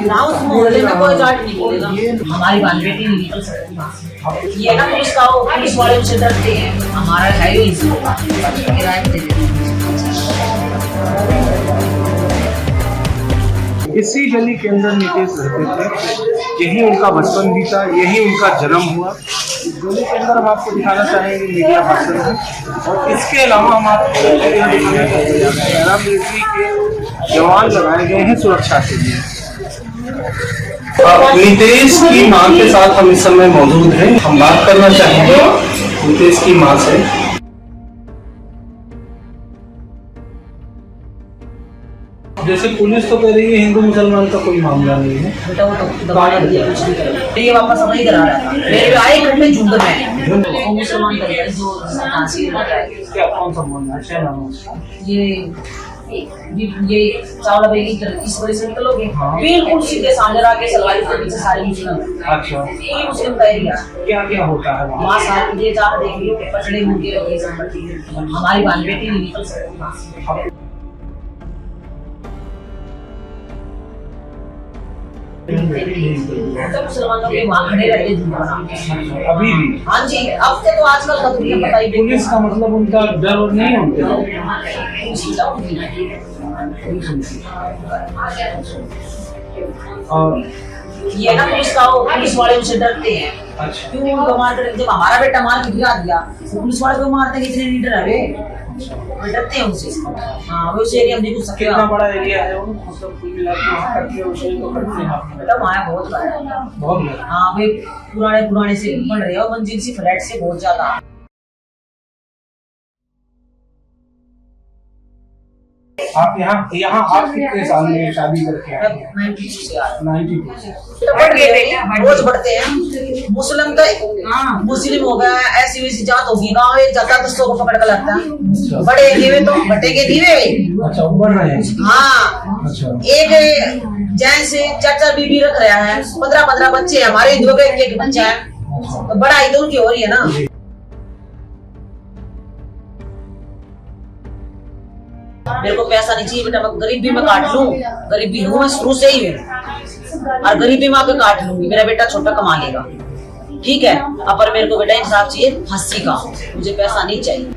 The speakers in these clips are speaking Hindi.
उस मोहल्ले में कोई जाट नहीं बोलेगा, हमारी बाल बेटी नहीं निकल सकती। ये ना पुलिस का हो, पुलिस वाले उनसे डरते हैं, हमारा है ही किराए पे दे देते हैं। इसी गली के अंदर नितेश रहते थे, यही उनका बचपन बीता, यही उनका जन्म हुआ। इस गली के अंदर हम आपको दिखाना चाहेंगे मीडिया भाषण में, और इसके अलावा हम आपको मिलिट्री के जवान लगाए गए हैं सुरक्षा के लिए। नितेश की मां के साथ हम इस समय मौजूद हैं, हम बात करना चाहेंगे नितेश की मां से। जैसे पुलिस तो कह रही है हिंदू मुसलमान का कोई मामला नहीं है, बेटा वो तो दबाया दिया, कुछ नहीं करा, ये वापस वही करा रहा था। मेरे आए घंटे झुंड में वो मुसलमान कर गए जो फांसी लगा है। क्या कौन सा मामला है, क्या नाम है उसका? ये चावला बेगी इस वजह से निकलोगे, बिल्कुल सीधे सामने आके सलवारी के पीछे सारे मुस्लिम। अच्छा, पूरी मुस्लिम का एरिया। क्या क्या होता है वहाँ सारे ये चाह देखिए पचड़े मुर्गे और ये सब बढ़ती है, हमारी बाल बेटी नहीं निकल सकती। मुसलमानों के वहाँ खड़े रहते हैं अभी भी? हाँ जी, अब से तो आजकल का दुनिया पता ही। पुलिस का मतलब उनका डर और नहीं होता। और ये ना पुलिस का हो, पुलिस वाले उनसे डरते हैं। अच्छा, क्यों उनको मारते? जब हमारा बेटा मार के गिरा दिया तो पुलिस वाले को मारते हैं, कितने लीडर है वो डरते हैं उनसे। हाँ, वो उस एरिया में नहीं घुस सकते। कितना बड़ा एरिया है वो, मतलब कुल मिला के वहाँ करते हैं उसे तो करते हैं आप? बेटा वहाँ बहुत बड़ा है, बहुत बड़ा। हाँ भाई, पुराने से बन रहे हो, मंजिल सी फ्लैट से बहुत ज्यादा। आप यहाँ आप कितने साल में शादी करके आए? 92 से आ रहा है। 92। रोज बढ़ते हैं। मुस्लिम तो मुस्लिम हो गया, ऐसी वैसी जात होगी, गाँव एक जाता तो 100 को पकड़ कर लगता है। बड़े धीरे तो बटेंगे धीरे। अच्छा, वो बढ़ रहे हैं। हाँ, अच्छा, एक जैन से 4 बीबी रख रहा है, 15 बच्चे, हमारे हिंदुओं का एक बच्चा है, तो बड़ा ही तो उनकी हो रही है ना। मेरे को पैसा नहीं चाहिए बेटा, मैं गरीबी में काट लूं, गरीबी हूँ मैं शुरू से ही हूँ, और गरीबी में आके काट लूंगी। मेरा बेटा छोटा कमा लेगा, ठीक है, अब पर मेरे को बेटा इंसाफ चाहिए फांसी का, मुझे पैसा नहीं चाहिए।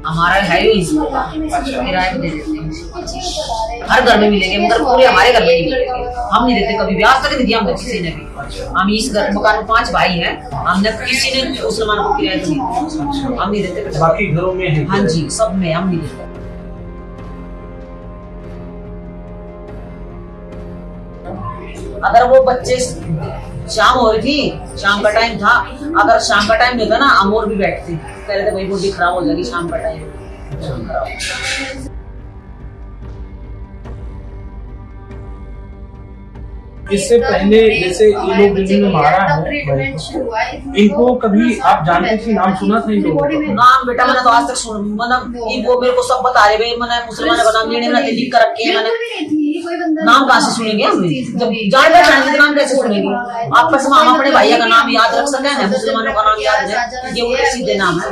हमारा है ही किराए पे दे देते हैं, हर घर में मिलेंगे, मगर पूरे हमारे घर में नहीं मिलेंगे। हम नहीं देते कभी भी, आज तक नहीं दिया हमने किसी ने भी। हम इस घर मकान में 5 भाई हैं, हमने किसी ने मुसलमान को किराए पे नहीं दिया, हम नहीं देते। बाकी घरों में है? हाँ जी, सब में हम नहीं देते। अगर वो बच्चे शाम हो रही थी, शाम का टाइम था, अगर शाम का टाइम होता ना हम और भी बैठते, कह रहे थे भाई बॉडी खराब हो जाएगी शाम का टाइम। इससे पहले जैसे ये लोग जिन्होंने मारा है, इनको कभी आप जानते थे, नाम सुना था इन लोगों का? नाम बेटा मैंने तो आज तक सुन, मतलब इनको मेरे को सब बता रहे भाई, मैंने मुसलमान का नाम लेने में लिख कर रखे हैं, मैंने नाम कहाँ से सुनेंगे हम? जब जान पहचान के नाम कैसे सुनेंगे? आपस में हम अपने भैया का नाम याद रख सके हैं, मुसलमानों का नाम याद है, ये उल्टे सीधे नाम है,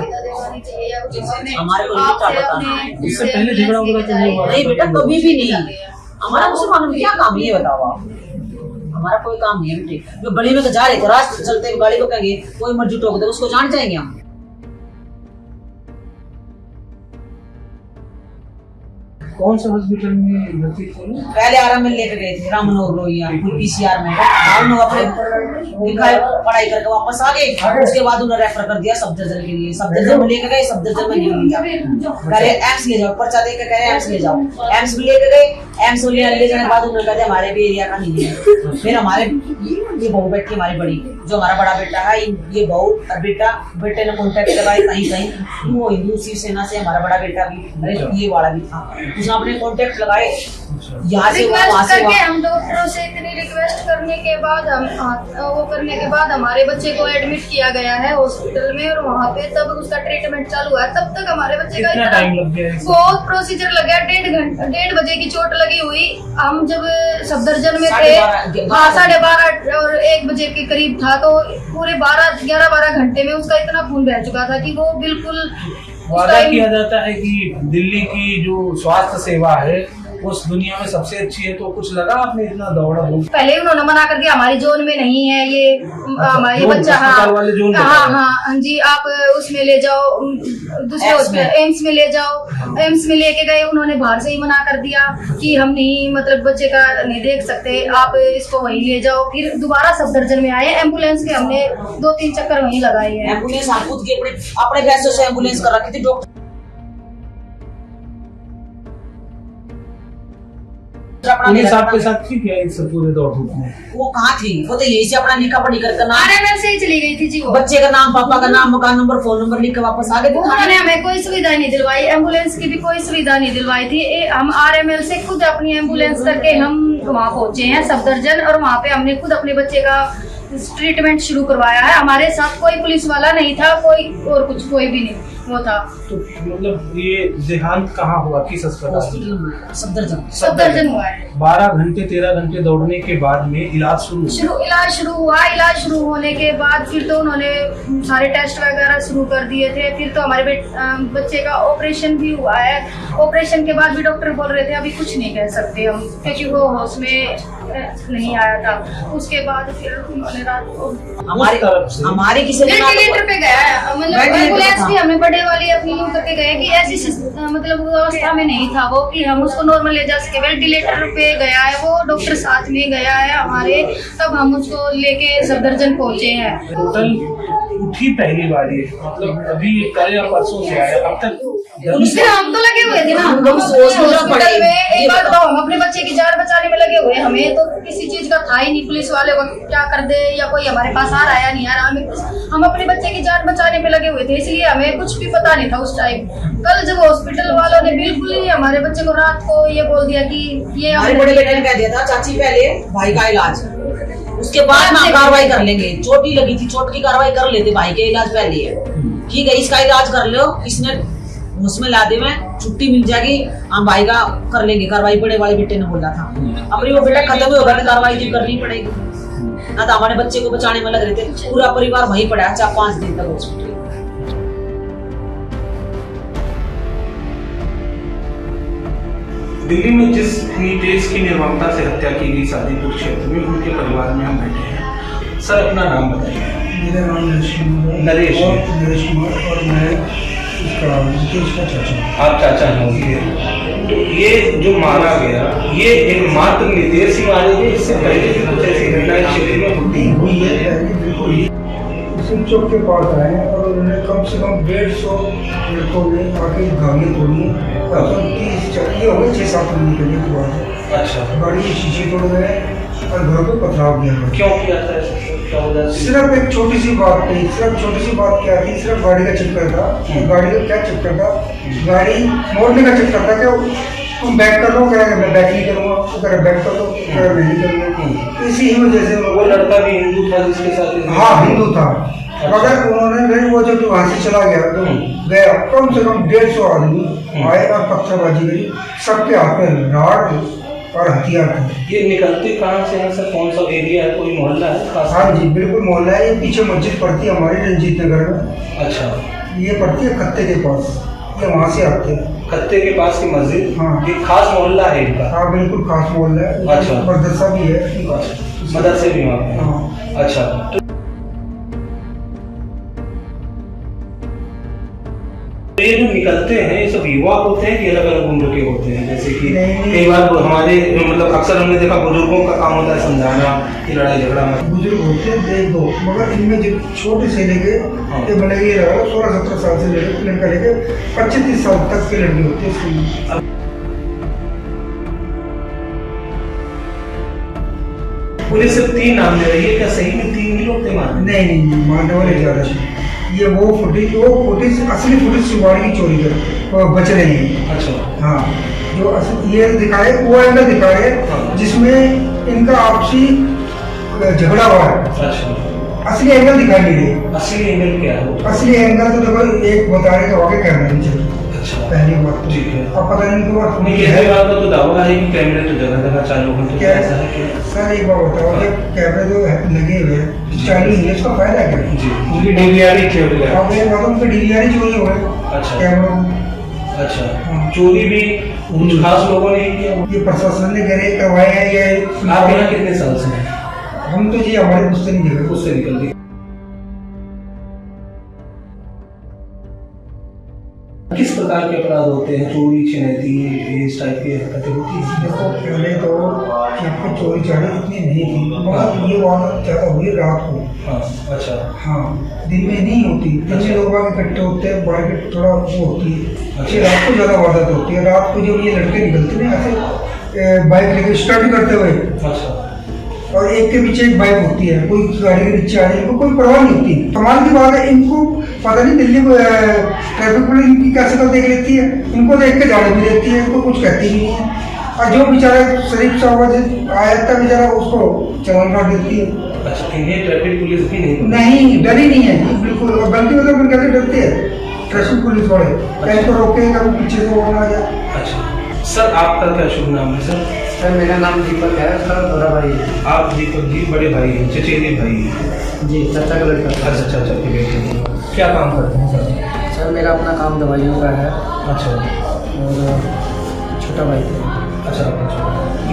हमारे को नहीं पता। इससे पहले झगड़ा वगैरह तो नहीं हुआ? नहीं बेटा, कभी भी नहीं। हमारा मुसलमानों में क्या काम है ये बताओ आप? हमारा कोई काम नहीं है बेटे। जो गली में तो जा रहे थे, रास्ते चलते हुए गाड़ी को कहेंगे कोई मर्जी टोक दे, उसको जान जाएंगे हम। कौन से हॉस्पिटल में भर्ती थे? पहले आराम में लेकर गए थे, राम मनोहर लोहिया पीसीआर में। हम लोग अपने लिखाई पढ़ाई करके वापस आ गए, उसके बाद उन्होंने रेफर कर दिया सफदरजंग के लिए। सफदरजंग में लेकर गए, सफदरजंग में नहीं लिया, पहले एम्स ले जाओ, पर्चा देकर कह रहे एम्स ले जाओ, एम्स भी लेकर गए। एम्स ले जाने के बाद उन्होंने कहा हमारे भी एरिया का नहीं है। फिर हमारे ये बहू बैठी, हमारी बड़ी, जो हमारा बड़ा बेटा है, ये बहू और बेटे ने कॉन्टेक्ट लगाए कहीं वो हिंदू शिवसेना से, हमारा बड़ा बेटा भी, अरे ये वाला भी था, उसने अपने कॉन्टेक्ट लगाए यहाँ से वहाँ से। हम डॉक्टरों से इतनी रिक्वेस्ट करने के बाद हमारे बच्चे को एडमिट किया गया है हॉस्पिटल में, और वहाँ पे तब उसका ट्रीटमेंट चालू है। तब तक हमारे बच्चे का कितना टाइम लग गया? बहुत प्रोसीजर लग गया, 1.5 बजे की चोट लगी हुई। हम जब सफदरजंग में थे, हाँ 12:30 और 1 बजे के करीब था, तो पूरे 11-12 घंटे में उसका इतना खून बह चुका था कि वो बिल्कुल वादा किया जाता है कि दिल्ली की जो स्वास्थ्य सेवा है उस दुनिया में सबसे अच्छी है, तो कुछ लगा आपने इतना दौड़ा धूप? पहले उन्होंने मना कर दिया हमारी जोन में नहीं है ये हमारे जोन, बच्चा। अस्पताल वाले जोन हाँ जी, आप उसमें ले जाओ, दूसरे हॉस्पिटल एम्स में ले जाओ। एम्स में लेके गए, उन्होंने बाहर से ही मना कर दिया कि हम नहीं, मतलब बच्चे का नहीं देख सकते, आप इसको वहीं ले जाओ। फिर दोबारा सफदरजंग में आए, एम्बुलेंस के हमने 2-3 चक्कर वहीं लगाए हैं। एम्बुलेंस हम खुद के अपने पैसों से एम्बुलेंस कर रखी थी। डॉक्टर पुलिस आपके साथ थी क्या इस पूरे दौड़ धूप में? वो कहाँ थी? वो तो यही से अपना लिखा पढ़ी करके नाम, RML से ही चली गई थी जी वो। बच्चे का नाम, पापा का नाम, मकान नंबर, फोन नंबर लिख के वापस आ गए थे। उन्होंने हमें कोई सुविधा नहीं दिलवाई, एम्बुलेंस की भी कोई सुविधा नहीं दिलवाई थी। हम RML से खुद अपनी एम्बुलेंस करके हम वहाँ पहुँचे हैं सफदरजंग, और वहाँ पे हमने खुद अपने बच्चे का ट्रीटमेंट शुरू करवाया है। हमारे साथ कोई पुलिस वाला नहीं था, कोई और कुछ कोई भी नहीं वो था। तो मतलब ये देहांत कहाँ हुआ, किस अस्पताल में? सफदरजंग हुआ है। 12 घंटे 13 घंटे दौड़ने के बाद में इलाज इलाज शुरू हुआ। इलाज शुरू होने के बाद फिर तो उन्होंने सारे टेस्ट वगैरह शुरू कर दिए थे। फिर तो हमारे बच्चे का ऑपरेशन भी हुआ है। ऑपरेशन के बाद भी डॉक्टर बोल रहे थे अभी कुछ नहीं कह सकते हम, क्योंकि वो होश में नहीं आया था। उसके बाद फिर उन्होंने रात को हमारे किसी वेंटिलेटर पे गया, मतलब एम्बुलेंस भी हमने बड़े वाली अपनी करके गए कि ऐसी मतलब अवस्था में नहीं था वो कि हम उसको नॉर्मल ले जा सके। वेंटिलेटर पे गया है वो, डॉक्टर साथ में गया है हमारे, तब हम उसको लेके सफदरजंग पहुंचे हैं। टोटल उठी पहली बार ये, मतलब अभी कल या परसों से आया, अब तक उसमें हम तो लगे हुए थे ना, हम हॉस्पिटल में। एक बात बताओ, हम अपने बच्चे की जान बचाने में लगे हुए, हमें तो किसी चीज का था ही नहीं, पुलिस वाले को क्या कर दे या कोई हमारे पास आ रहा है या नहीं आ रहा। हम अपने बच्चे की जान बचाने में लगे हुए थे, इसलिए हमें कुछ भी पता नहीं था उस टाइम। कल जब हॉस्पिटल वालों ने बिल्कुल ही हमारे बच्चे को रात को ये बोल दिया कि ये हमारे बड़े बेटे ने कह दिया था चाची पहले भाई का इलाज, उसके बाद हम कार्रवाई कर लेंगे। चोट ही लगी थी, चोट की कार्रवाई कर लेते, भाई के इलाज पहले है, ठीक है इसका इलाज कर लो, इसने उसमें ला दे में छुट्टी मिल जाएगी, हम भाई का कर लेंगे कार्रवाई। बड़े वाले बेटे ने बोला था। अब वो बेटा खत्म होगा तो कार्रवाई तो करनी पड़ेगी ना, तो हमारे बच्चे को बचाने में लग रहे थे। पूरा परिवार वहीं पड़ा है 4-5 दिन तक हॉस्पिटल। दिल्ली में जिस नीतेश की निर्ममता से हत्या की गई शादीपुर क्षेत्र में, उनके परिवार में हम बैठे हैं। सर अपना नाम बताइए। मेरा नाम नरेश कुमार और मैं इसका चाचा। आप चाचा होंगे। तो ये जो मारा गया, ये एक मात्र नीतेश ही मारे गए, इससे पहले भी कुछ ऐसी घटनाएं क्षेत्र में होती हुई है बिल्कुल ही। सिंह चौक के पास आए और उन्होंने कम से कम 150 लड़कों ने आके गाड़ियाँ तोड़ी। 30 हो गए 6-7 महीने के लिए हुआ है। अच्छा, गाड़ी के शीशे तोड़ गए और घरों पे पथराव किया गया। क्यों किया था ऐसा? क्या वजह से? सिर्फ एक छोटी सी बात थी, सिर्फ छोटी सी बात क्या थी, सिर्फ गाड़ी का चक्कर था। गाड़ी का क्या चक्कर था? गाड़ी मोड़ने का चक्कर था कि तुम बैक कर लो, कह मैं बैक नहीं करूँगा, वो कह बैक कर लो, कह नहीं करूँगा। इसी ही वजह से वो लड़का भी हिंदू था जिसके साथ? हाँ हिंदू था, मगर उन्होंने नहीं, वो जब वहाँ से चला गया तो गया, कम से कम 150 आदमी आए और पत्थरबाजी करी, सबके हाथ में राड और हथियार थे। ये निकलते कहाँ से हैं सर? कौन सा एरिया है, कोई मोहल्ला है खास? हाँ जी बिल्कुल मोहल्ला है। ये पीछे मस्जिद पड़ती है हमारी रंजीत नगर में। अच्छा, ये पड़ती है खत्ते के पास, ये वहाँ से आते हैं। खत्ते के पास की मस्जिद? हाँ। ये खास मोहल्ला है इनका? हाँ बिल्कुल खास मोहल्ला है। अच्छा। मदरसा भी है। मदरसे भी वहाँ पे? हाँ। अच्छा, तो ये जो निकलते हैं ये सब युवा होते हैं कि अलग अलग उम्र के होते हैं? जैसे कि कई बार हमारे मतलब अक्सर हमने देखा बुजुर्गों का काम होता है समझाना कि लड़ाई झगड़ा में। बुजुर्ग होते हैं देख दो, मगर इनमें जो छोटे से लेके ये बने ये रहा 16-17 साल से लेके लड़का लेके 25-30 साल तक के लड़के होते हैं इसमें। पुलिस सिर्फ 3 नाम ले रही है, क्या सही में 3 ही लोग थे मारने? नहीं मारने वाले ज्यादा थे। ये वो फुटेज असली फुटेज शिवाड़ी की चोरी कर बच रही है। अच्छा, हाँ जो असली ये दिखाए वो एंगल दिखाए जिसमें इनका आपसी झगड़ा हुआ है। अच्छा, असली एंगल दिखाई नहीं रही। असली एंगल क्या है? असली एंगल तो देखो एक बता रहे कि आगे कैमरा नहीं चल। अच्छा। पहली बात ठीक है। अब पता नहीं उनके पास नहीं, केजरीवाल का तो दावा है कि कैमरे तो जगह जगह चालू हैं, तो क्या ऐसा है कि सर एक बात बताओ, जब कैमरे जो लगे हुए हैं चालू है, इसका फायदा क्या है? जी उनकी डीवीआर चोरी है। अब ये बात उनकी डीवीआर चोरी हो गए अच्छा। कैमरों में। अच्छा, चोरी भी कुछ खास लोगों ने ही किया। ये प्रशासन ने करे करवाए हैं ये आप यहाँ कितने साल से हैं? हम तो जी हमारे उससे नहीं निकले। उससे निकलती किस प्रकार के अपराध होते हैं? चोरी, छिनैती, इस टाइप की हरकतें होती हैं? देखो पहले तो यहाँ पे चोरी चारी इतनी नहीं थी, मगर ये वारदात ज़्यादा हुई रात को। हाँ, अच्छा। हाँ, दिन में नहीं होती, दिन में लोग बाग इकट्ठे होते हैं, बाइक थोड़ा वो होती है। अच्छा। ये रात को ज़्यादा वारदात होती है। रात को जब ये लड़के निकलते हैं ऐसे बाइक लेके स्टार्ट करते हुए, अच्छा। और एक के पीछे एक बाइक होती है, कोई गाड़ी के नीचे आ रही है, इनको कोई परवाह नहीं होती। कमाल की बात है, इनको पता नहीं दिल्ली को ट्रैफिक पुलिस इनकी कैसे कर देख लेती है, इनको देख के जाने भी देती है, इनको कुछ कहती भी नहीं है। और जो बेचारा शरीफ साहब आया था बेचारा, उसको चालान काट देती है। अच्छा, इन्हें ट्रैफिक पुलिस भी नहीं, डरी नहीं है जी, बिल्कुल। और बल्कि मतलब फिर कैसे डरते हैं ट्रैफिक पुलिस वाले, कहीं तो रोकेगा पीछे से वो आ जाए। अच्छा सर, आपका क्या शुभ नाम है सर? सर मेरा नाम दीपक है, सर बड़ा भाई है। आप दीपक जी बड़े भाई हैं, चचेरे भाई हैं? जी, चाचा का लड़का। अच्छा, चाचा के बेटे। क्या काम करते हैं सर? सर मेरा अपना काम दवाइयों का है, अच्छा। और छोटा भाई है। अच्छा, अच्छा।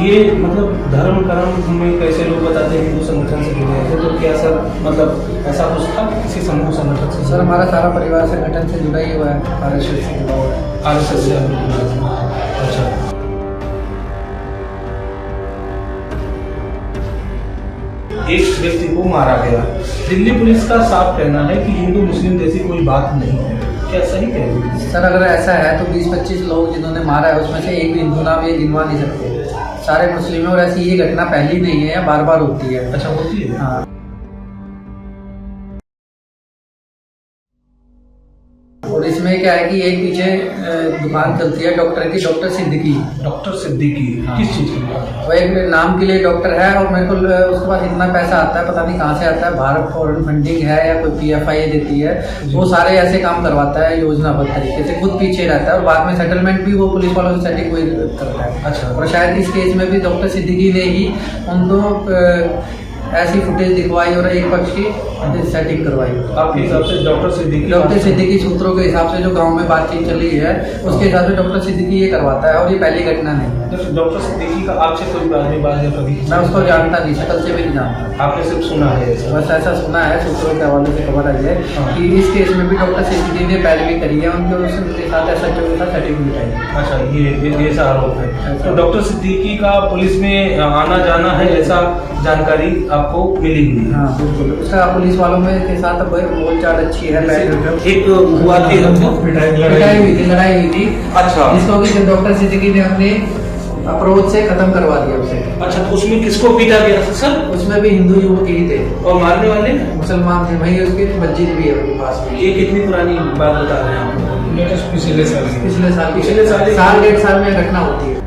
ये मतलब धर्म कर्म में कैसे लोग बताते हैं हिंदू संगठन से जुड़े थे, तो क्या सर मतलब ऐसा कुछ था किसी समूह संगठन से? सर हमारा सारा परिवार संगठन से जुड़ा ही हुआ है, RSS से जुड़ा हुआ है। RSS से आप लोग जुड़े हैं। अच्छा। एक व्यक्ति को मारा गया, दिल्ली पुलिस का साफ कहना है कि हिंदू मुस्लिम जैसी कोई बात नहीं है, क्या सही कह रही है? सर अगर ऐसा है तो 20-25 लोग जिन्होंने मारा है उसमें से एक भी हिंदू नाम ये गिनवा नहीं सकते, सारे मुस्लिम हैं। और ऐसी ये घटना पहली नहीं है, बार बार होती है। अच्छा, होती है। हाँ। और इसमें क्या है कि एक पीछे दुकान चलती है डॉक्टर की, डॉक्टर सिद्दीकी। डॉक्टर सिद्दीकी हाँ। किस चीज की? वो एक नाम के लिए डॉक्टर है, और मेरे को उसके पास इतना पैसा आता है, पता नहीं कहाँ से आता है, भारत फॉरेन फंडिंग है या कोई PFI देती है, वो सारे ऐसे काम करवाता है योजनाबद्ध तरीके से, खुद पीछे रहता है, और बाद में सेटलमेंट भी वो पुलिस वालों से सेटिंग वही करता है। अच्छा। और शायद इस केस में भी डॉक्टर सिद्दीकी ने ही उनको ऐसी फुटेज दिखवाई और एक पक्ष की सेटिंग करवाई। आपके हिसाब से डॉक्टर सिद्दीकी सूत्रों के हिसाब से जो गांव में बातचीत चली है उसके हिसाब से डॉक्टर सिद्दीकी ये करवाता है, और ये पहली घटना नहीं है। डॉक्टर सिद्दीकी का आपसे कोई बात या कभी? मैं उसको जानता नहीं, शकल से भी नहीं जानता, आपने सिर्फ सुना है ऐसा? बस ऐसा सुना है, सूत्रों के हवाले से खबर आई है हाँ। कि इस केस में भी डॉक्टर सिद्दीकी ने पैरवी करी है, उनके साथ SHO के साथ सेटिंग बिठाई। अच्छा, ये ऐसा आरोप है। तो डॉक्टर सिद्दीकी का पुलिस में आना जाना है, ऐसा जानकारी आपको मिली हुई है? हाँ बिल्कुल, उसका पुलिस वालों में के साथ बोलचाल अच्छी है। एक हुआ थी लड़ाई हुई थी। अच्छा। जिसको कि डॉक्टर सिद्दीकी ने अपने अप्रोच से खत्म करवा दिया उसे। अच्छा, तो उसमें किसको पीटा गया था सर? उसमें भी हिंदू युवक ही थे, और मारने वाले मुसलमान थे। वही उसकी मस्जिद भी है उनके पास में। ये कितनी पुरानी बात बता रहे हैं आप? लेटेस्ट पिछले साल की। पिछले साल 1.5 साल में घटना होती है।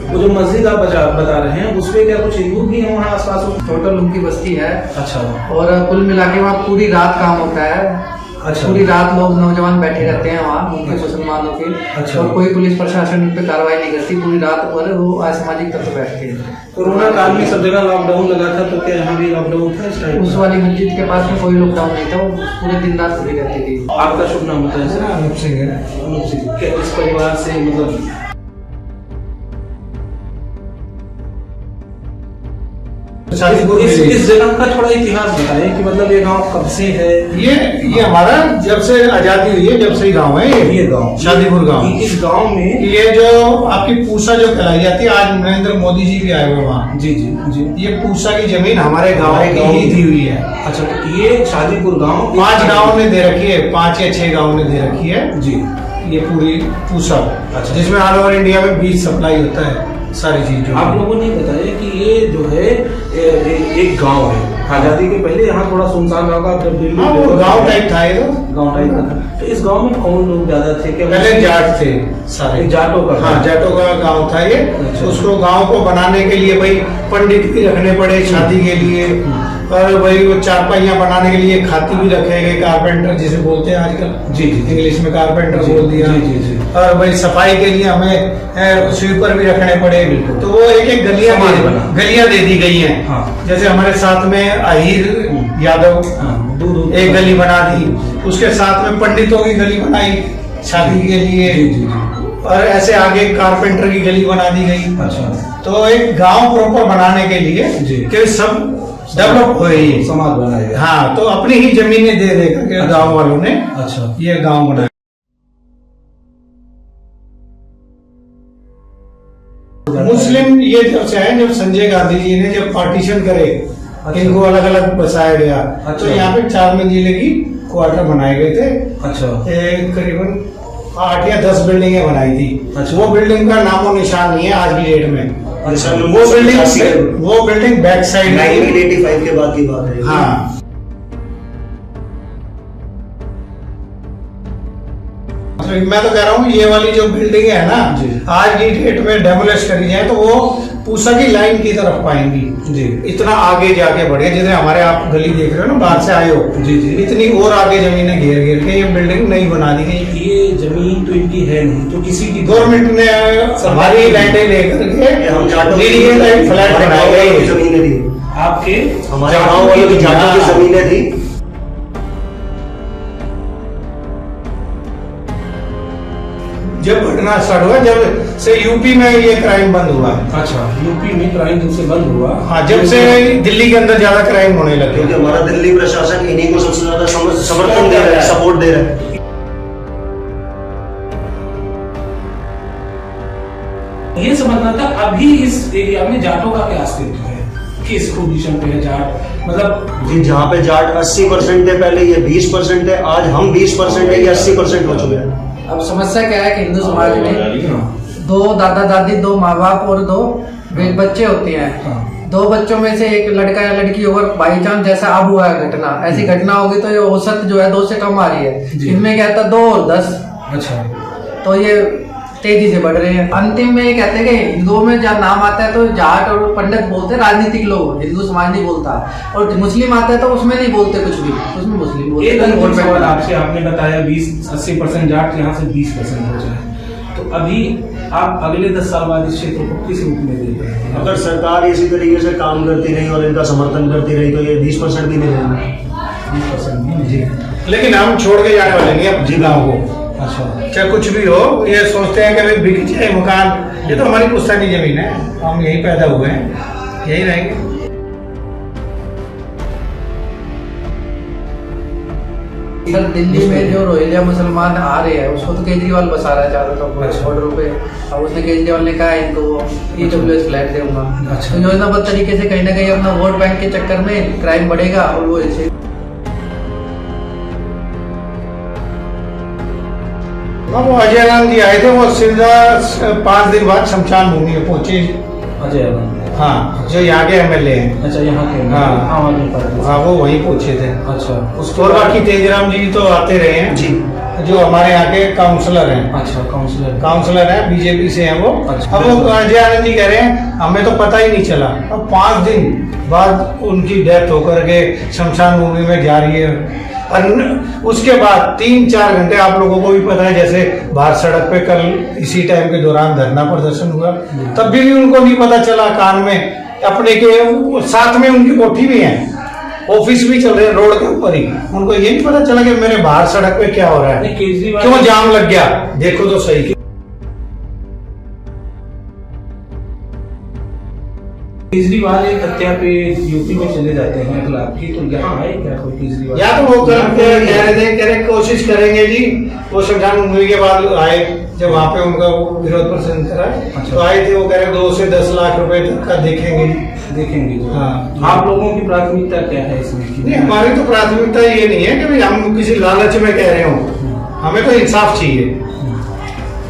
वो जो मस्जिद आप बता रहे हैं उसमें क्या कुछ हिंदू भी हैं वहाँ आसपास? टोटल उनकी बस्ती है। अच्छा। और कुल मिला के वहाँ पूरी रात काम होता है। अच्छा। पूरी रात लोग नौजवान बैठे रहते हैं वहाँ, उनके मुसलमानों के। अच्छा। और कोई पुलिस प्रशासन उन पर कार्रवाई नहीं करती, पूरी रात भर वो असामाजिक तत्व बैठते हैं। कोरोना काल में सब जगह लॉकडाउन लगा था, तो क्या यहाँ भी लॉकडाउन था इस टाइम? उस वाली मस्जिद के पास में कोई लॉकडाउन नहीं था, वो पूरे दिन रात खुली रहती थी। आपका शुभ नाम बताएं सर? अनूप सिंह है। अनूप सिंह। क्या इस परिवार से मतलब इस जगह का थोड़ा इतिहास बताएं कि मतलब ये गांव कब से है? ये हमारा जब से आजादी हुई है जब से ही गांव है ये गांव शादीपुर गांव। इस गांव में ये जो आपकी पूसा जो कहलाई जाती है, आज नरेंद्र मोदी जी भी आए हुए वहाँ। जी जी जी। ये पूसा की जमीन हमारे गांव की ही दी हुई है। अच्छा, तो ये शादीपुर गांव 5 गाँव ने दे रखी है, 5 या 6 गाँव ने दे रखी है जी। ये पूरी पूसा, अच्छा। जिसमें ऑल ओवर इंडिया में बीज सप्लाई होता है सारी चीज। जो आप लोगों ने बताया कि ये जो है एक गांव है, आजादी के पहले यहाँ थोड़ा सुनसान गांव का हाँ, वो गाँव टाइप था ये तो। गांव टाइप का। तो इस गांव में कौन लोग ज्यादा थे? क्या पहले जाट थे सारे, जाटों का? हाँ, जाटों का गांव था ये। अच्छा। उसको गांव को बनाने के लिए भाई पंडित भी रखने पड़े शादी के लिए, और वही वो चारपाइयाँ बनाने के लिए खाती भी रखे गए, कारपेंटर जिसे बोलते हैं आजकल, जी, जी। इंग्लिश में कारपेंटर बोल दिया। जी, जी, जी। और वही सफाई के लिए हमें स्वीपर भी रखने पड़े। बिल्कुल। तो वो एक एक समाज बना। गलियां दे दी गई हैं। हाँ। जैसे हमारे साथ में अहीर यादव दूर एक गली बना दी, उसके साथ में पंडितों की गली बनाई शादी के लिए। जी, जी, जी। और ऐसे आगे कारपेंटर की गली बना दी गई। अच्छा। तो एक गांव प्रॉपर बनाने के लिए जी। कि सब डेवलप हो रही है, समाज बनाया गया। हाँ, तो अपनी ही जमीनें दे दे करके अच्छा। गांव वालों ने अच्छा। ये गांव बनाया। मुस्लिम ये जब से है, जब संजय गांधी जी ने जब पार्टीशन करे, अच्छा। इनको अलग अलग बसाया गया। अच्छा। तो यहाँ पे 4 मंजिले की क्वार्टर बनाए गए थे। अच्छा। करीबन 8 या 10 बिल्डिंगें बनाई थी। अच्छा। वो बिल्डिंग का नामो निशान नहीं है आज की डेट में। अच्छा। वो बिल्डिंग बैक साइड में 1985 के बाद की बात है। हाँ। तो मैं तो कह रहा हूँ ये वाली जो बिल्डिंग है ना, जी। आज की डेट में डेमोलिश करी जाए तो वो पूसा की लाइन की तरफ पाएंगी। जी। इतना आगे जाके बढ़े, जैसे हमारे आप गली देख रहे हो ना, बाहर से आए हो। जी, जी। इतनी और आगे जमीनें घेर घेर के ये बिल्डिंग नहीं बना दी गई। ये जमीन तो इनकी है नहीं, तो किसी की गवर्नमेंट ने हमारी लैंडें लेकर के हम जाटों की फ्लैट बनाए गए। जमीनें थी, आपके हमारे गाँव वालों की जाटों की जमीनें थी। जब घटना स्टार्ट हुआ, जब से यूपी में ये क्राइम बंद हुआ। अच्छा, यूपी में क्राइम जब से बंद हुआ, हाँ, जब से दिल्ली के अंदर ज्यादा क्राइम होने लगे। क्योंकि हमारा दिल्ली प्रशासन इन्हीं को सबसे ज्यादा समर्थन दे रहा है, सपोर्ट दे रहा है। ये समझना था अभी इस एरिया में जाटों का क्या अस्तित्व है, किस पोजीशन पे है जाट, मतलब जी, जहाँ पे जाट 80% थे पहले, ये 20% है। आज हम 20% है, ये 80% हो चुके हैं। अब समस्या क्या है कि हिंदू समाज में 2 दादा दादी, 2 माँ बाप और 2 बच्चे होते हैं। 2 बच्चों में से एक लड़का या लड़की अगर बाई चांस जैसा अब हुआ है घटना, ऐसी घटना होगी तो ये औसत जो है 2 से कम आ रही है। इनमें क्या था 2 और 10। अच्छा, तो ये तेजी से बढ़ रहे हैं। अंतिम में ये कहते हैं कि हिंदुओं में जब नाम आता है तो जाट और पंडित बोलते हैं, राजनीतिक लोग, हिंदू समाज नहीं बोलता। और मुस्लिम आता है तो उसमें नहीं बोलते कुछ भी, उसमें मुस्लिम बोलते एक हैं। अंतिम सवाल आपसे, आपने बताया 20-80% जाट, यहाँ से 20% हो जाए, तो अभी आप अगले 10 साल बाद इस क्षेत्र को किस रूप में देख रहे हैं? अगर सरकार इसी तरीके से काम करती रही और इनका समर्थन करती रही तो ये 20% भी नहीं रहेंगे। 20% नहीं जी। लेकिन हम छोड़ के जाने वाले नहीं अपने गाँव को। अच्छा, चाहे कुछ भी हो, ये सोचते हैं कि भाई बिक जाए मकान, ये तो हमारी पुश्तैनी जमीन है, हम यहीं पैदा हुए हैं, यहीं रहेंगे। सर, दिल्ली में जो रोहिंग्या मुसलमान आ रहे हैं उसको तो केजरीवाल बसा रहा है चारों तरफ बॉर्डर पे। अब उसने केजरीवाल ने कहा है इनको EWS फ्लैट दूंगा। अच्छा। तो योजनाबद्ध तरीके से कहीं ना कहीं अपना वोट बैंक के चक्कर में क्राइम बढ़ेगा और वो ऐसे वो अजय आनंद जी आए थे, वो सीधा 5 दिन बाद शमशान भूमि में पहुंचे। अजय आनंद, हाँ, जो यहाँ के MLA हैं। अच्छा, यहाँ के हाँ। आम आदमी पार्टी। हाँ, वो वहीं पहुंचे थे। अच्छा, और बाकी तेजराम जी तो आते रहे हैं जी, जो हमारे यहाँ के काउंसलर हैं। अच्छा, काउंसलर हैं, बीजेपी से हैं वो। अच्छा। अब वो अजय आनंद जी कह रहे हैं हमें तो पता ही नहीं चला, अब 5 दिन बाद उनकी डेथ होकर के शमशान भूमि में जा रही है। और उसके बाद 3-4 घंटे आप लोगों को भी पता है, जैसे बाहर सड़क पे कल इसी टाइम के दौरान धरना प्रदर्शन हुआ, तब भी उनको नहीं पता चला। कान में अपने के साथ में उनकी कोठी भी है, ऑफिस भी चल रहे हैं रोड के ऊपर ही, उनको ये नहीं पता चला कि मेरे बाहर सड़क पे क्या हो रहा है, क्यों जाम लग गया, देखो तो सही। केजरीवाल एक हत्या पे यूपी में चले जाते हैं खिलाफ की, तो यहाँ आए क्या कोई केजरीवाल? या तो वो कह रहे कोशिश करेंगे जी, वो शमशान भूमि के बाद आए, जब वहाँ पे उनका विरोध प्रदर्शन करा। अच्छा। तो आए थे, वो कह रहे 2 से 10 लाख रुपए तक का देखेंगे। हाँ, आप लोगों की प्राथमिकता क्या है इसमें? नहीं, हमारी तो प्राथमिकता ये नहीं है कि भाई हम किसी लालच में कह रहे हो, हमें तो इंसाफ चाहिए,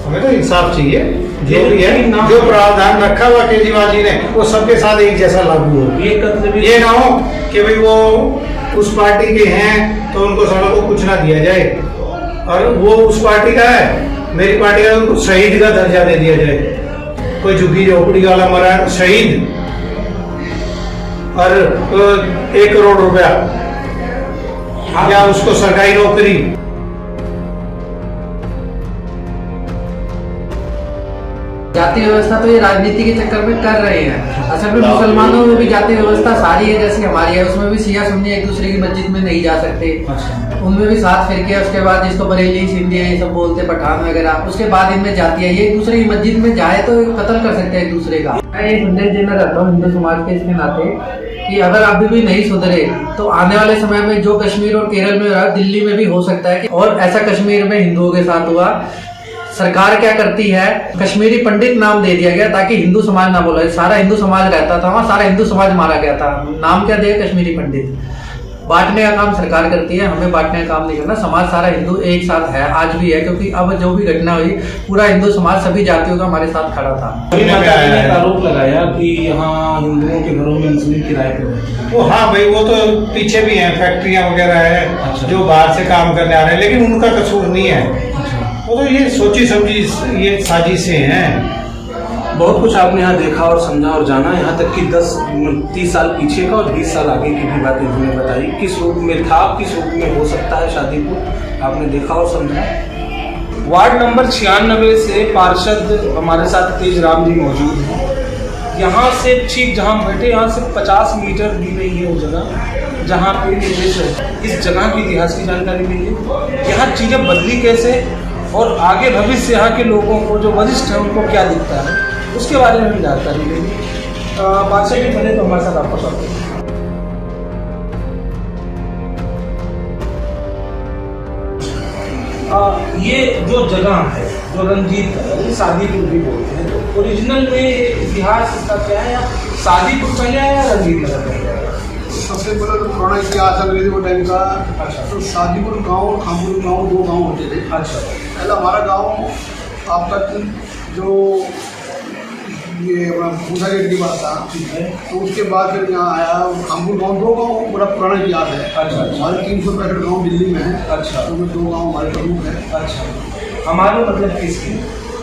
हमें तो इंसाफ चाहिए। जो भी है, जो प्रावधान रखा हुआ केजरीवाल जी ने, वो सबके साथ एक जैसा लागू हो। ये ना हो कि भाई वो उस पार्टी के हैं तो उनको सालों को कुछ ना दिया जाए, और वो उस पार्टी का है, मेरी पार्टी का, उनको शहीद का दर्जा दे दिया जाए। कोई झुग्गी झोपड़ी वाला मरा है, शहीद, और 1 करोड़ रुपया या उसको सरकारी नौकरी। जाति व्यवस्था तो ये राजनीति के चक्कर में कर रहे हैं। असल में मुसलमानों में भी जाति व्यवस्था सारी है जैसी हमारी है, उसमें भी शिया सुन्नी एक दूसरे की मस्जिद में नहीं जा सकते। उनमें भी 7 फिरके, उसके बाद जिसको बरेली सिंधी ये सब बोलते पठान वगैरह, उसके बाद इनमें जाति है। ये एक दूसरे की मस्जिद में जाए तो कत्ल कर सकते हैं एक दूसरे का। मैं एक संदेश देना चाहता हूँ हिंदू समाज के इसके नाते कि अगर अभी भी नहीं सुधरे तो आने वाले समय में जो कश्मीर और केरल में रहा दिल्ली में भी हो सकता है। और ऐसा कश्मीर में हिंदुओं के साथ हुआ। सरकार क्या करती है, कश्मीरी पंडित नाम दे दिया गया ताकि हिंदू समाज ना बोला। सारा हिंदू समाज रहता था वहाँ, सारा हिंदू समाज मारा गया था। नाम क्या दिया, कश्मीरी पंडित। बांटने का काम सरकार करती है, हमें बांटने का काम नहीं करना। समाज सारा हिंदू एक साथ है, आज भी है, क्योंकि अब जो भी घटना हुई पूरा हिंदू समाज सभी जातियों का हमारे साथ खड़ा था। आरोप लगाया कि यहाँ हिंदुओं के घरों में मुस्लिम किराए पे रहते हैं। वो हाँ भाई, वो तो पीछे भी हैं, फैक्ट्रियां वगैरह है जो बाहर से काम करने आ रहे हैं, लेकिन उनका कसूर नहीं है। वो तो ये सोची समझी ये साजिशें हैं। बहुत कुछ आपने यहाँ देखा और समझा और जाना, यहाँ तक कि 30 साल पीछे का और 20 साल आगे की भी बातें उन्होंने बताई। किस रूप में था, किस रूप में हो सकता है शादीपुर, आपने देखा और समझा। वार्ड नंबर 96 से पार्षद हमारे साथ तेज राम जी मौजूद हैं। यहाँ से ठीक जहाँ बैठे, यहाँ से 50 मीटर दी गई है वो जगह जहाँ पे निवेश है। इस जगह की इतिहास की जानकारी मिली, यहाँ चीज़ें बदली कैसे और आगे भविष्य यहाँ के लोगों को जो वरिष्ठ है उनको क्या दिखता है उसके बारे में भी जानकारी लेंगे। पार्षद जी बने तो हमारे साथ आपका स्वागत है। ये जो जगह है जो रंजीत शादीपुर भी बोलते हैं, तो ओरिजिनल में इतिहास इसका क्या है, या शादीपुर पहले आया या रंजीत नगर पहले आया? सबसे पहले तो पुराना इतिहास अंग्रेजी वो टाइम का। तो शादीपुर गांव और खामपुर गांव 2 गांव होते थे। अच्छा, पहला हमारा गांव आपका जो ये अपना भूसा गेट की बात था, ठीक है। तो उसके बाद फिर यहाँ आया खामपुर गांव। 2 गांव बड़ा पुराना इतिहास है। अच्छा, हमारे 365 गाँव दिल्ली में है। अच्छा, तो 2 गाँव हमारे प्रमुख है। अच्छा, हमारे मतलब किसकी?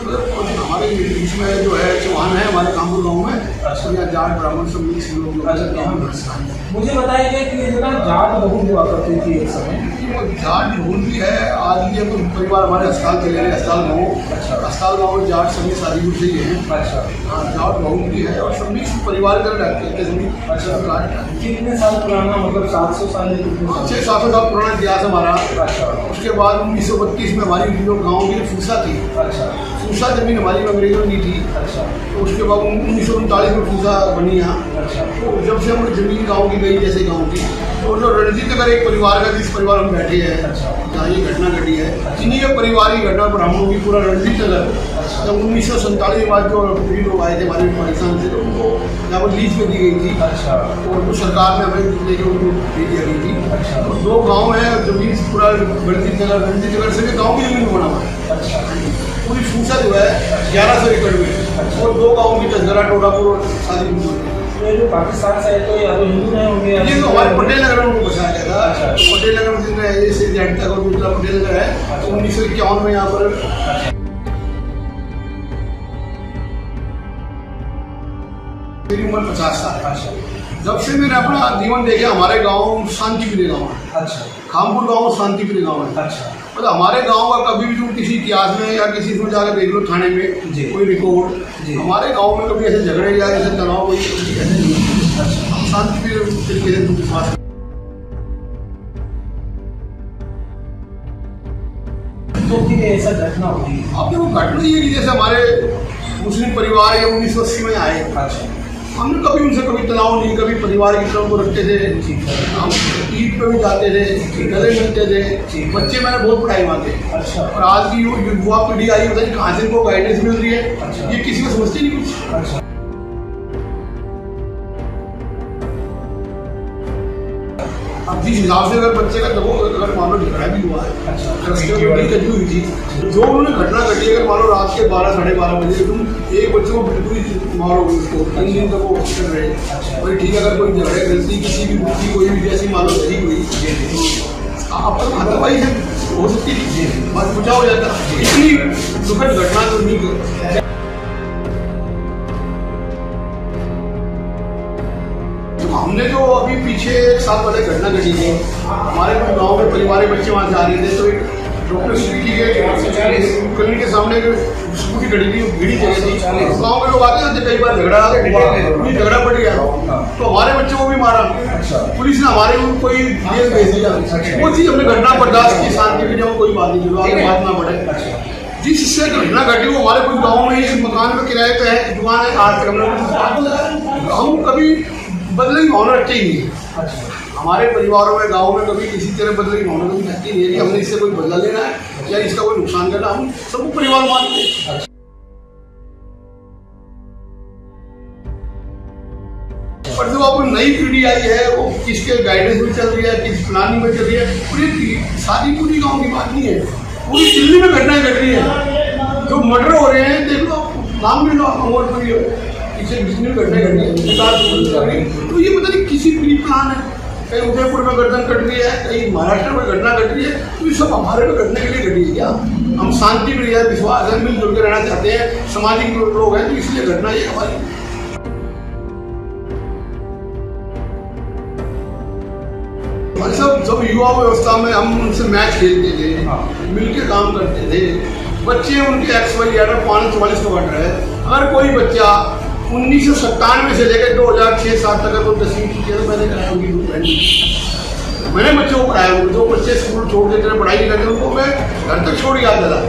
हमारे बीच में जो है चौहान है हमारे कामपुर गांव में। अच्छा, यहाँ जाट ब्राह्मण सब मिक्स लोग। अच्छा, मुझे बताइए कि ये जगह जाट बहुल हुआ करती थी एक समय। जाट बहुल भी है, आज भी है। कुछ परिवार हमारे अस्पताल चले गए, अस्पताल गाँव। अच्छा, अस्पताल गाँव में जाट सभी शादीपुर से ही है। अच्छा, हाँ, जाट बहुल भी है और सब मिक्स परिवार कर रहते हैं सभी। अच्छा, कितने साल पुराना, मतलब 700 साल या कितने साल? 600-700 साल पुराना इतिहास हमारा। अच्छा, उसके बाद 1932 में हमारी जो गाँव की फूसा थी, अच्छा, फूसा जमीन हमारी अंग्रेजों की थी। अच्छा, तो उसके बाद 1939 में फूसा बनी यहाँ। अच्छा, तो जब से हमारी जमीन गाँव की गई जैसे गाँव की, तो जो रणजीत नगर एक परिवार का जिस परिवार हम बैठे हैं, अच्छा, जहाँ ये घटना घटी है, इन्हीं के परिवार की घटना ब्राह्मणों की पूरा रणजीत नगर। जब 1947 के बाद जो भी लोग आए थे हमारे पाकिस्तान से, तो उनको यहाँ पर लीज पे दी गई थी। अच्छा, और तो सरकार ने हमें लेके उनको दे दिया गई थी। अच्छा, तो 2 गाँव है, जमीन पूरा रणजीत नगर से भी गाँव की जमीन बना हुआ है। अच्छा, पूरी फूसा जो है 1100 एकड़ में, और 2 गाँव की टसगरा, टोडापुर और शादीपुर। ये जो पाकिस्तान से है तो या तो हिंदू नहीं होंगे, ये तो हमारे पटेल नगर में उनको बसाया गया था। अच्छा, पटेल नगर में जिनका ऐसे जेड तक और दूसरा पटेल नगर है। तो 1951 में यहाँ पर मेरी उम्र 50 साल। अच्छा, जब से मैंने अपना जीवन देखा, हमारे गांव शांति प्रिय गाँव है। अच्छा, खामपुर गांव शांति प्रिय गाँव है। अच्छा, मतलब हमारे गांव का कभी भी तुम किसी इतिहास में या किसी में जाकर देख लो, थाने में जी, कोई रिकॉर्ड, जी, हमारे गांव में कभी ऐसे झगड़े या ऐसे तनाव कोई ऐसे नहीं है। अच्छा, हम शांति प्रिय तरीके से विश्वास। तो कि ऐसा घटना हुई? अब देखो घटना ये है कि जैसे हमारे मुस्लिम परिवार ये 1980 में आए। अच्छा, हमने कभी उनसे कभी तनाव नहीं, कभी परिवार की तरफ को रखते थे। हम ईद पे भी जाते थे, गले मिलते थे। बच्चे मैंने बहुत पढ़ाई मांगे। अच्छा, और आज की युवा पीढ़ी आई, पता नहीं कहाँ से इनको गाइडेंस मिल रही है। अच्छा, ये किसी को समझते नहीं कुछ। अच्छा, अब जिस हिसाब से अगर बच्चे का देखो, अगर मान लो झगड़ा भी हुआ है, अच्छा, कभी हुई थी, जो उन्होंने घटना घटी, अगर मान लो रात के 12-12:30 बजे तुम एक बच्चे को बिल्कुल ही मारोगे, उसको 3 दिन तक वो कर रहे हैं। और ठीक है, अगर कोई झगड़े गलती किसी भी बुद्धि कोई भी जैसी मान लो सही हुई, आप हतवाई से हो सकती थी, बस बचाव हो जाता। इतनी दुखद घटना तो नहीं। हमने जो अभी पीछे 1 साल पहले घटना घटी थी, हमारे कुछ गाँव में परिवार के बच्चे वहाँ जा रहे थे, तो एक डॉक्टर स्वीटी के क्लिनिक के सामने स्कूटी खड़ी थी, भीड़ी जगह थी, गाँव में लोग आते थे, कई बार झगड़ा पड़ गया, तो हमारे बच्चों को भी मारा, पुलिस ने हमारे कोई केस भेज दिया। वो चीज़ हमने घटना बर्दाश्त की, शांति की, जब कोई बात नहीं, आगे बात ना बढ़े। जिससे घटना घटी वो हमारे कुछ गाँव में इस मकान में किराए पे है, दुकान है, आज तक हम कभी बदले की भावना रखते ही नहीं है। हमारे परिवारों में, गाँव में कभी किसी तरह बदले की भावना कभी रहती नहीं है कि हमने इससे कोई बदला लेना है या इसका कोई नुकसान करना, हम सबको परिवार मानते हैं। पर जो अब नई पीढ़ी आई है वो किसके गाइडेंस में चल रही है, किस प्लानिंग में चल रही है, पूरी शादी पूरी गाँव की बात नहीं है, पूरी दिल्ली में घटनाएं घट रही है, जो मर्डर हो रहे हैं, देख लो नाम भी लो अमरपुरी, पीछे घटनाएं घट रही है, तो ये पता नहीं किसी प्री प्लान है, कहीं उदयपुर में गर्दन कट रही है, कहीं महाराष्ट्र में घटना घट रही है, तो ये सब हमारे पे घटने के लिए घटी है क्या? हम शांति प्रिय है, विश्वास है, मिलजुल कर रहना चाहते हैं, सामाजिक लोग हैं, तो इसलिए घटना ये हमारी। सब जब युवा व्यवस्था में हम उनसे मैच खेलते थे, मिलके काम करते थे, बच्चे उनके XYZ 544 क्वार्टर है, अगर कोई बच्चा 1997 से लेकर 2006-07 तक तो 10वीं की तो मैंने कराया उनकी मैंने बच्चों को पढ़ाया, जो बच्चे स्कूल छोड़ देते थे, पढ़ाई नहीं करते, उनको मैं घर तक छोड़ के आता था,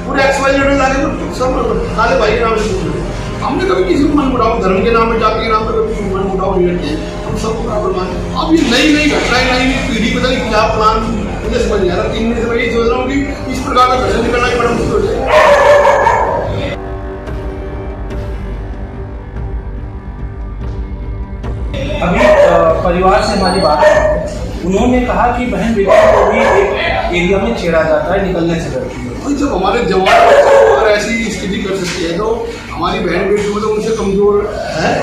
पूरे XYZ में जाके सब काले भाई के नाम से पूछ रहे। हमने कभी किसी को मन मुटाव, धर्म के नाम में, जाति के नाम पर कभी मन मुटाव नहीं रखते, हम सबको बराबर मानते। अब ये नई घटनाएं, नई पीढ़ी पता नहीं क्या प्लान, मुझे समझ नहीं आ रहा। 3 दिन से मैं यही सोच रहा हूँ कि इस प्रकार का घर से निकलना ही बड़ा मुश्किल हो जाए। अभी परिवार से हमारी बात है, उन्होंने कहा कि बहन बेटियों को भी एक एरिया में छेड़ा जाता है, निकलने से डरती है। जब हमारे जवान अगर ऐसी स्थिति कर सकती है, तो हमारी बहन बेटी मतलब उनसे कमजोर है,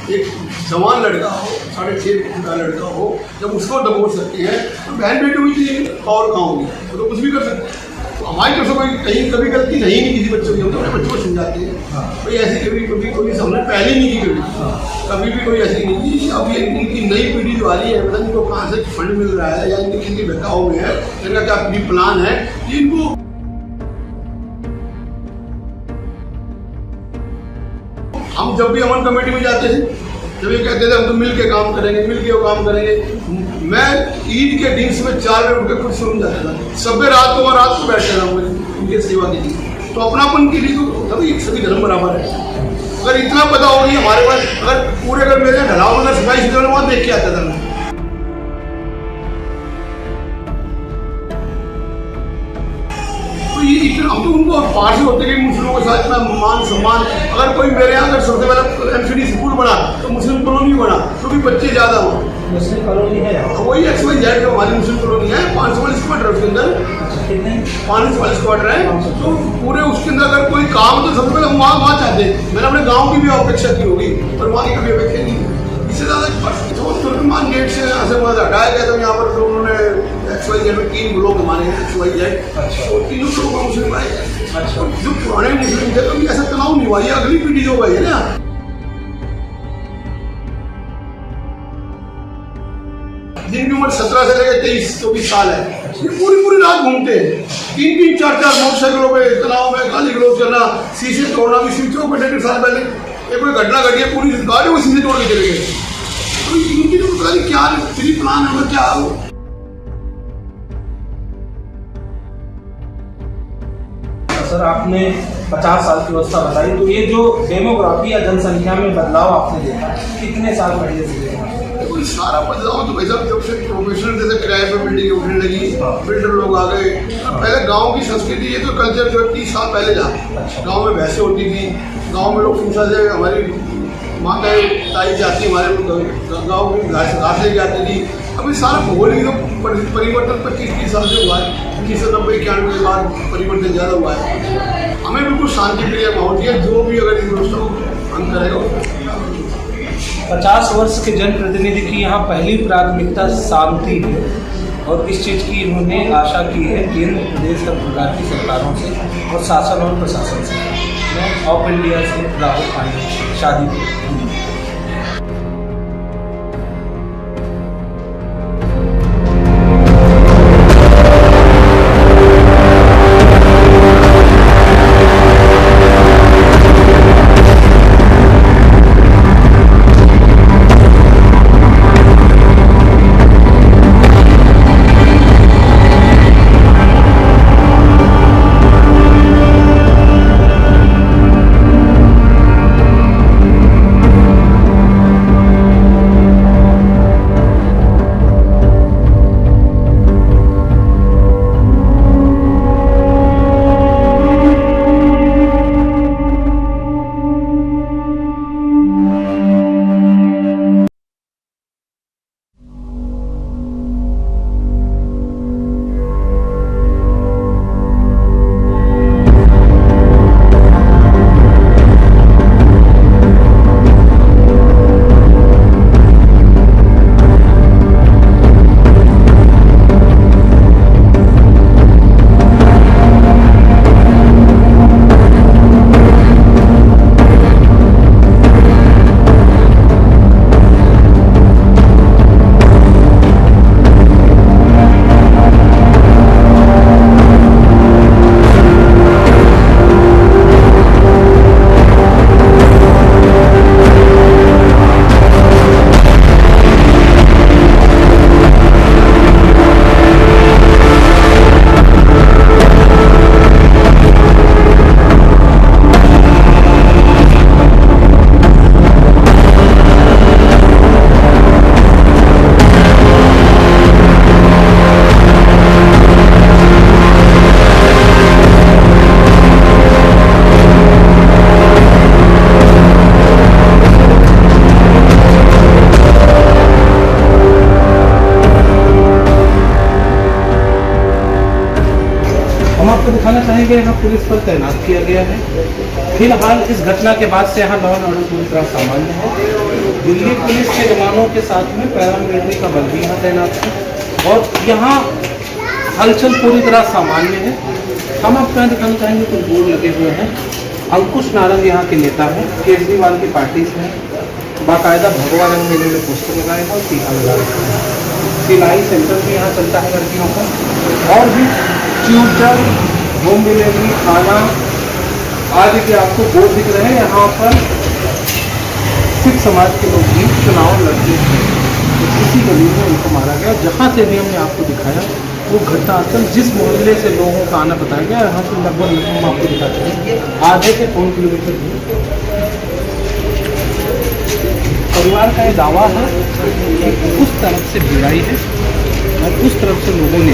एक जवान लड़का हो, 6.5 फुट का लड़का हो, जब उसको दबोच सकती है, तो बहन बेटी की और कहाँ होगी, तो कुछ भी कर सकते हैं। तो हमारी तरफ से कोई कहीं कभी गलती नहीं किसी बच्चों की, हम तो अपने बच्चों को समझाते हैं, कोई ऐसी कभी कोई हमने पहले नहीं की, कभी भी कोई ऐसी नहीं की। अब ये इनकी नई पीढ़ी जो आ रही है, पता नहीं इनको कहाँ से फंड मिल रहा है या इनकी बहकाव में है, इनका क्या प्लान है, इनको हम जब भी अमन कमेटी में जाते थे, जब ये कहते थे हम तो मिल के काम करेंगे, मिल के वो काम करेंगे, मैं ईद के दिन में 4 बजे उठ के खुद सुन जाता था, सभी रात को बैठता था उनकी सेवा के लिए। तो अपनापन के लिए तो तभी सभी धर्म बराबर है। अगर इतना पता होगी हमारे पास, अगर पूरे अगर मेरे ढलाव में सफाई सुथरा वहाँ देख के आता था मैं, हम तो उनको पास होते कि मुस्लिमों के साथ इतना मान सम्मान। अगर कोई मेरे यहाँ अगर सबसे पहले MCD स्कूल बना तो मुस्लिम कॉलोनी बना, क्योंकि बच्चे ज़्यादा हो, मुस्लिम कॉलोनी है, वही XYZ जो हमारी मुस्लिम कॉलोनी है, 540 क्वार्टर उसके अंदर, 540 क्वार्टर है, तो पूरे उसके अंदर अगर कोई काम तो सबसे पहले हम वहाँ चाहते हैं। मैंने अपने गाँव की भी अपेक्षा की होगी, पर वहाँ की कभी अपेक्षा नहीं। इससे ज़्यादा जो तुर्कमान गेट से यहाँ से वहाँ हटाया गया, तो यहाँ पर तो उन्होंने XYZ में 3 ब्लॉक हमारे हैं XYZ, तो 3 लोगों को मुस्लिम आए हैं। जो पुराने मुस्लिम थे कभी ऐसा तनाव नहीं हुआ, ये अगली पीढ़ी जो भाई है ना, जिनकी उम्र 17 से लेकर 23-24 साल है, ये पूरी रात घूमते हैं, 3-3, 4-4 मोटरसाइकिलों पे तनाव में गाली गलौज करना, शीशे तोड़ना। भी स्विचों पर 1.5 साल पहले एक कोई घटना घटी है, पूरी गाड़ी को शीशे तोड़ के चले गए। तो इनकी तो पता नहीं क्या प्री प्लान है, क्या हो। सर आपने 50 साल की अवस्था बताई, तो ये जो डेमोग्राफी या जनसंख्या में बदलाव आपने देखा, कितने साल पहले से देखा? कोई सारा बदलाव तो भाई साहब जब से प्रोफेशनल जैसे किराए पर बिल्डिंग उठने लगी, बिल्डर लोग आ गए, तो पहले गांव की संस्कृति, ये तो कल्चर जो 30 साल पहले था, गांव में भैंसें होती थी, गांव में लोग पूछा से हमारी माताएं ताई जाती, हमारे गाँव में घास लेके आती थी। अभी सारा भौगोलिक जो परिवर्तन 25-30 साल से हुआ है, 1990-91 के बाद परिवर्तन ज़्यादा हुआ है। हमें बिल्कुल शांति प्रिय माहौल चाहिए, जो भी अगर इस व्यवस्था को अंत करेगा। 50 वर्ष के जनप्रतिनिधि की यहाँ पहली प्राथमिकता शांति है, और इस चीज़ की इन्होंने आशा की है केंद्र प्रदेश और प्रकार की सरकारों से और शासन और प्रशासन से। मैं ऑफ इंडिया से राहुल पांडे, शादी। हम आपको दिखाना चाहेंगे यहाँ पुलिस पर तैनात किया गया है। फिलहाल इस घटना के बाद से यहाँ लॉ एंड ऑर्डर पूरी तरह सामान्य है। दिल्ली पुलिस के जवानों के साथ में पैरामिलिट्री का बल भी यहाँ तैनात है और यहाँ हलचल पूरी तरह सामान्य है। हम आपको यहाँ दिखाना चाहेंगे कुछ बोर्ड लगे हुए हैं। अंकुश नारंग यहाँ के नेता हैं, केजरीवाल की पार्टी से हैं। बाकायदा भगवा रंग में इन्होंने पोस्टर लगाए हैं और टीका लगाया है। सिलाई सेंटर भी यहाँ चलता है लड़कियों का और भी ट्यूटर, होम डिलीवरी, खाना आदि के आपको बोर्ड दिख रहे हैं। यहाँ पर सिख समाज के लोग भी चुनाव लड़ते हैं तो किसी गली में उनको मारा गया। जहाँ से भी हमने आपको दिखाया वो घटनास्थल जिस मोहल्ले से लोगों का आना बताया गया, यहाँ से लगभग हम आपको दिखाते हैं आधे से 4 किलोमीटर दूर। परिवार का ये दावा है कि उस तरफ से भिड़ाई है और उस तरफ से लोगों